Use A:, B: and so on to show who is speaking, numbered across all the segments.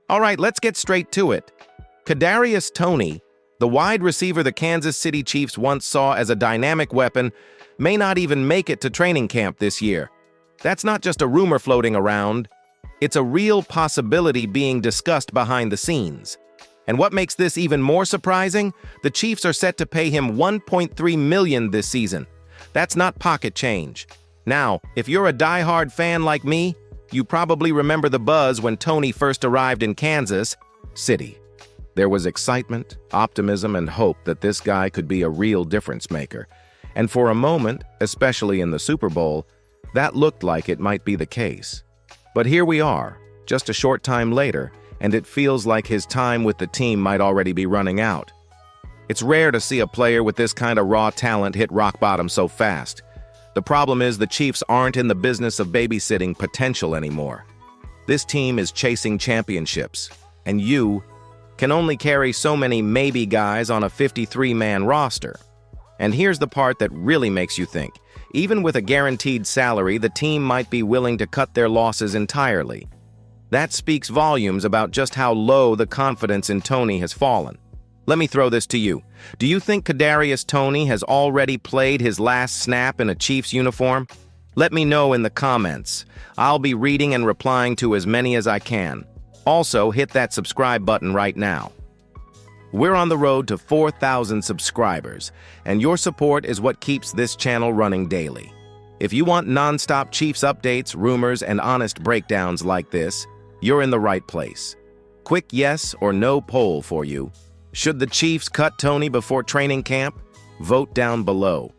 A: All right, let's get straight to it. Kadarius Toney, the wide receiver the Kansas City Chiefs once saw as a dynamic weapon, may not even make it to training camp this year. That's not just a rumor floating around. It's a real possibility being discussed behind the scenes. And what makes this even more surprising? The Chiefs are set to pay him $1.3 million this season. That's not pocket change. Now, if you're a diehard fan like me, you probably remember the buzz when Toney first arrived in Kansas City. There was excitement, optimism, and hope that this guy could be a real difference maker. And for a moment, especially in the Super Bowl, that looked like it might be the case. But here we are, just a short time later, and it feels like his time with the team might already be running out. It's rare to see a player with this kind of raw talent hit rock bottom so fast. The problem is the Chiefs aren't in the business of babysitting potential anymore. This team is chasing championships, and you can only carry so many maybe guys on a 53-man roster. And here's the part that really makes you think. Even with a guaranteed salary, the team might be willing to cut their losses entirely. That speaks volumes about just how low the confidence in Toney has fallen. Let me throw this to you. Do you think Kadarius Toney has already played his last snap in a Chiefs uniform? Let me know in the comments. I'll be reading and replying to as many as I can. Also, hit that subscribe button right now. We're on the road to 4,000 subscribers, and your support is what keeps this channel running daily. If you want non-stop Chiefs updates, rumors, and honest breakdowns like this, you're in the right place. Quick yes or no poll for you. Should the Chiefs cut Toney before training camp? Vote down below.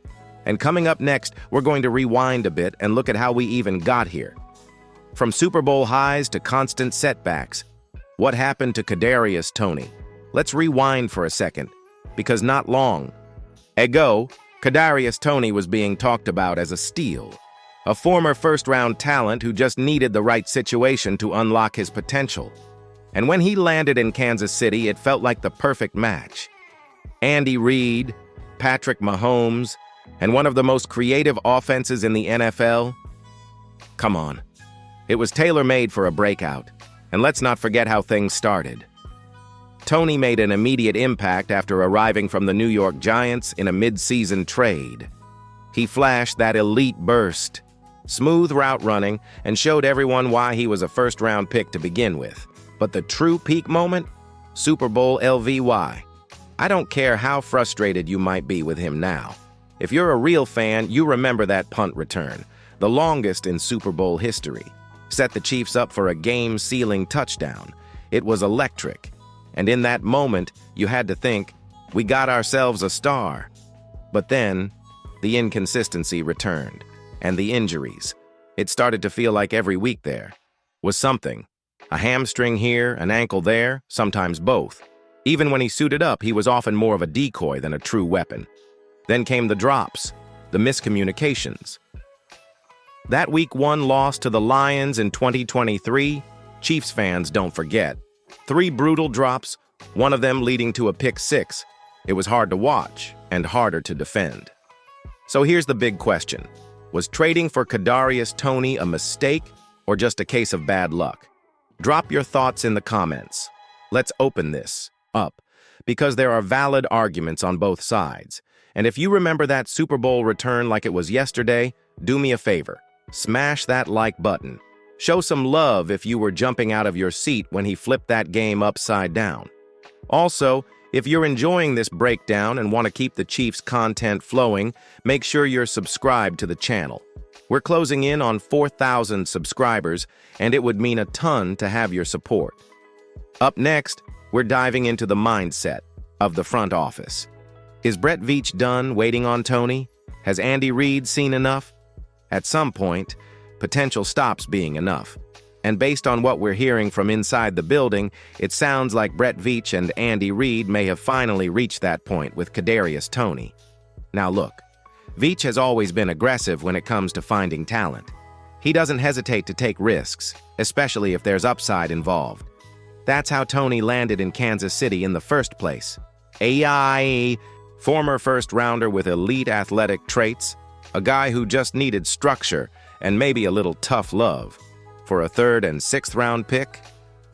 A: And coming up next, we're going to rewind a bit and look at how we even got here. From Super Bowl highs to constant setbacks, what happened to Kadarius Toney? Let's rewind for a second, because not long ago, Kadarius Toney was being talked about as a steal, a former first-round talent who just needed the right situation to unlock his potential. And when he landed in Kansas City, it felt like the perfect match. Andy Reid, Patrick Mahomes, and one of the most creative offenses in the NFL. Come on. It was tailor-made for a breakout. And let's not forget how things started. Toney made an immediate impact after arriving from the New York Giants in a mid-season trade. He flashed that elite burst, smooth route running, and showed everyone why he was a first-round pick to begin with. But the true peak moment? Super Bowl LVY. I don't care how frustrated you might be with him now. If you're a real fan, you remember that punt return, the longest in Super Bowl history. Set the Chiefs up for a game-sealing touchdown. It was electric. And in that moment, you had to think, we got ourselves a star. But then, the inconsistency returned, and the injuries. It started to feel like every week there was something. A hamstring here, an ankle there, sometimes both. Even when he suited up, he was often more of a decoy than a true weapon. Then came the drops, the miscommunications. That Week 1 loss to the Lions in 2023, Chiefs fans don't forget. 3 brutal drops, one of them leading to a pick 6. It was hard to watch and harder to defend. So here's the big question. Was trading for Kadarius Toney a mistake or just a case of bad luck? Drop your thoughts in the comments. Let's open this up, because there are valid arguments on both sides. And if you remember that Super Bowl return like it was yesterday, do me a favor. Smash that like button. Show some love if you were jumping out of your seat when he flipped that game upside down. Also, if you're enjoying this breakdown and want to keep the Chiefs content flowing, make sure you're subscribed to the channel. We're closing in on 4,000 subscribers, and it would mean a ton to have your support. Up next, we're diving into the mindset of the front office. Is Brett Veach done waiting on Toney? Has Andy Reid seen enough? At some point, potential stops being enough. And based on what we're hearing from inside the building, it sounds like Brett Veach and Andy Reid may have finally reached that point with Kadarius Toney. Now look, Veach has always been aggressive when it comes to finding talent. He doesn't hesitate to take risks, especially if there's upside involved. That's how Toney landed in Kansas City in the first place. AI, former first-rounder with elite athletic traits, a guy who just needed structure and maybe a little tough love. For a 3rd and 6th round pick?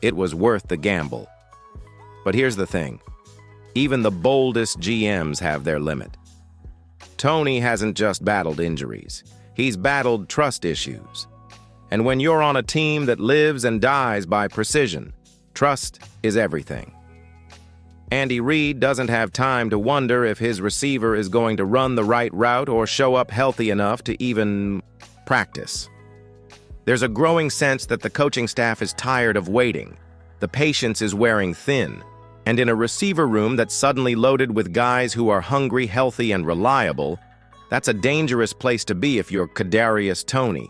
A: it was worth the gamble. But here's the thing. Even the boldest GMs have their limit. Tony hasn't just battled injuries. He's battled trust issues. And when you're on a team that lives and dies by precision, trust is everything. Andy Reid doesn't have time to wonder if his receiver is going to run the right route or show up healthy enough to even practice. There's a growing sense that the coaching staff is tired of waiting. The patience is wearing thin. And in a receiver room that's suddenly loaded with guys who are hungry, healthy, and reliable, that's a dangerous place to be if you're Kadarius Toney.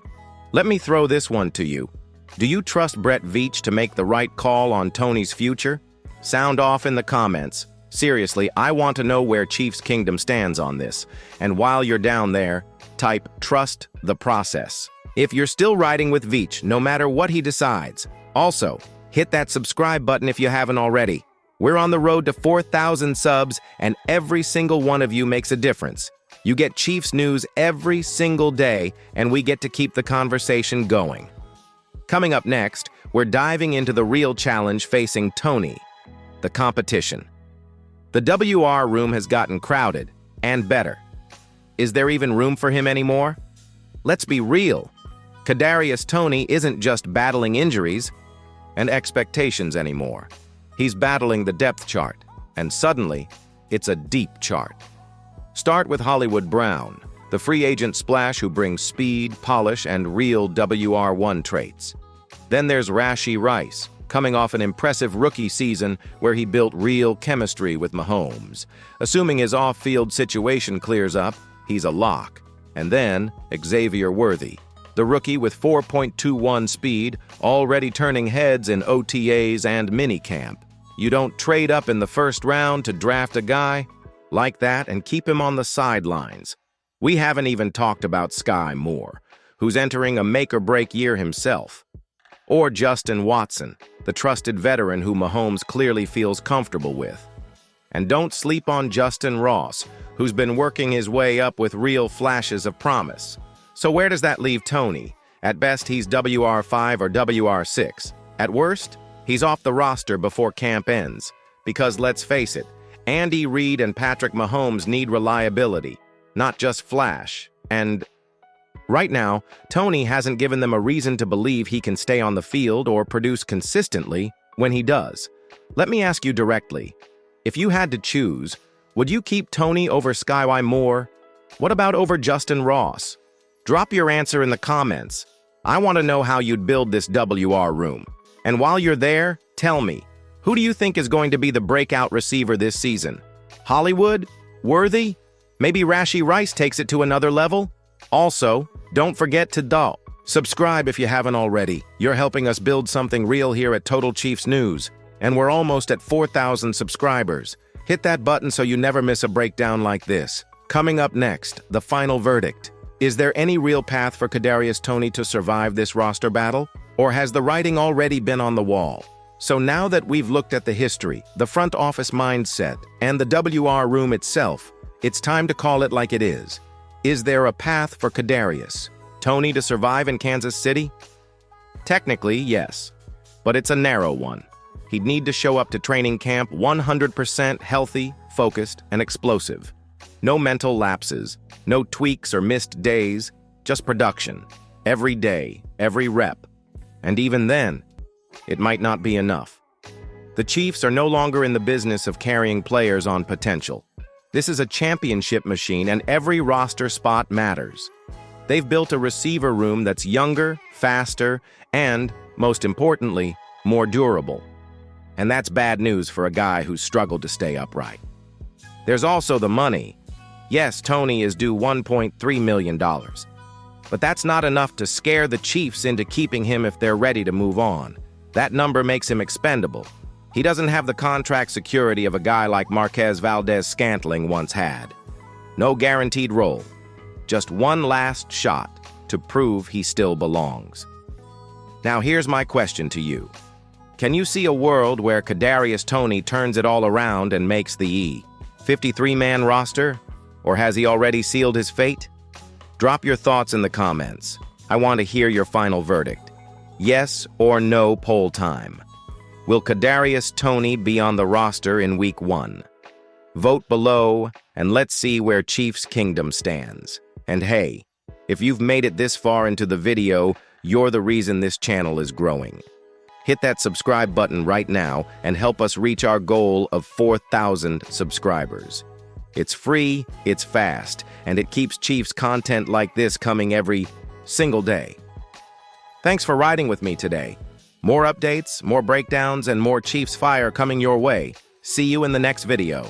A: Let me throw this one to you. Do you trust Brett Veach to make the right call on Toney's future? Sound off in the comments. Seriously, I want to know where Chiefs Kingdom stands on this. And while you're down there, type trust the process. If you're still riding with Veach, no matter what he decides. Also, hit that subscribe button if you haven't already. We're on the road to 4,000 subs, and every single one of you makes a difference. You get Chiefs news every single day, and we get to keep the conversation going. Coming up next, we're diving into the real challenge facing Toney, the competition. The WR room has gotten crowded, and better. Is there even room for him anymore? Let's be real. Kadarius Toney isn't just battling injuries and expectations anymore. He's battling the depth chart, and suddenly, it's a deep chart. Start with Hollywood Brown, the free agent splash who brings speed, polish, and real WR1 traits. Then there's Rashee Rice, coming off an impressive rookie season where he built real chemistry with Mahomes. Assuming his off-field situation clears up, he's a lock. And then, Xavier Worthy, the rookie with 4.21 speed, already turning heads in OTAs and minicamp. You don't trade up in the first round to draft a guy like that and keep him on the sidelines. We haven't even talked about Sky Moore, who's entering a make-or-break year himself. Or Justin Watson, the trusted veteran who Mahomes clearly feels comfortable with. And don't sleep on Justin Ross, who's been working his way up with real flashes of promise. So where does that leave Toney? At best, he's WR5 or WR6. At worst, he's off the roster before camp ends. Because let's face it, Andy Reid and Patrick Mahomes need reliability, not just flash. And right now, Toney hasn't given them a reason to believe he can stay on the field or produce consistently when he does. Let me ask you directly, if you had to choose, would you keep Toney over Sky Moore? What about over Justin Ross? Drop your answer in the comments. I want to know how you'd build this WR room. And while you're there, tell me, who do you think is going to be the breakout receiver this season? Hollywood? Worthy? Maybe Rashee Rice takes it to another level? Also, don't forget to subscribe if you haven't already. You're helping us build something real here at Total Chiefs News. And we're almost at 4,000 subscribers. Hit that button so you never miss a breakdown like this. Coming up next, the final verdict. Is there any real path for Kadarius Toney to survive this roster battle? Or has the writing already been on the wall? So now that we've looked at the history, the front office mindset, and the WR room itself, it's time to call it like it is. Is there a path for Kadarius Toney to survive in Kansas City? Technically, yes, but it's a narrow one. He'd need to show up to training camp 100% healthy, focused, and explosive. No mental lapses, no tweaks or missed days, just production. Every day, every rep. And even then, it might not be enough. The Chiefs are no longer in the business of carrying players on potential. This is a championship machine, and every roster spot matters. They've built a receiver room that's younger, faster, and, most importantly, more durable. And that's bad news for a guy who's struggled to stay upright. There's also the money. Yes, Toney is due $1.3 million. But that's not enough to scare the Chiefs into keeping him if they're ready to move on. That number makes him expendable. He doesn't have the contract security of a guy like Marquez Valdes-Scantling once had. No guaranteed role. Just one last shot to prove he still belongs. Now here's my question to you. Can you see a world where Kadarius Toney turns it all around and makes the 53-man roster? Or has he already sealed his fate? Drop your thoughts in the comments. I want to hear your final verdict. Yes or no poll time. Will Kadarius Toney be on the roster in Week 1? Vote below, and let's see where Chiefs Kingdom stands. And hey, if you've made it this far into the video, you're the reason this channel is growing. Hit that subscribe button right now and help us reach our goal of 4,000 subscribers. It's free, it's fast, and it keeps Chiefs content like this coming every single day. Thanks for riding with me today. More updates, more breakdowns, and more Chiefs fire coming your way. See you in the next video.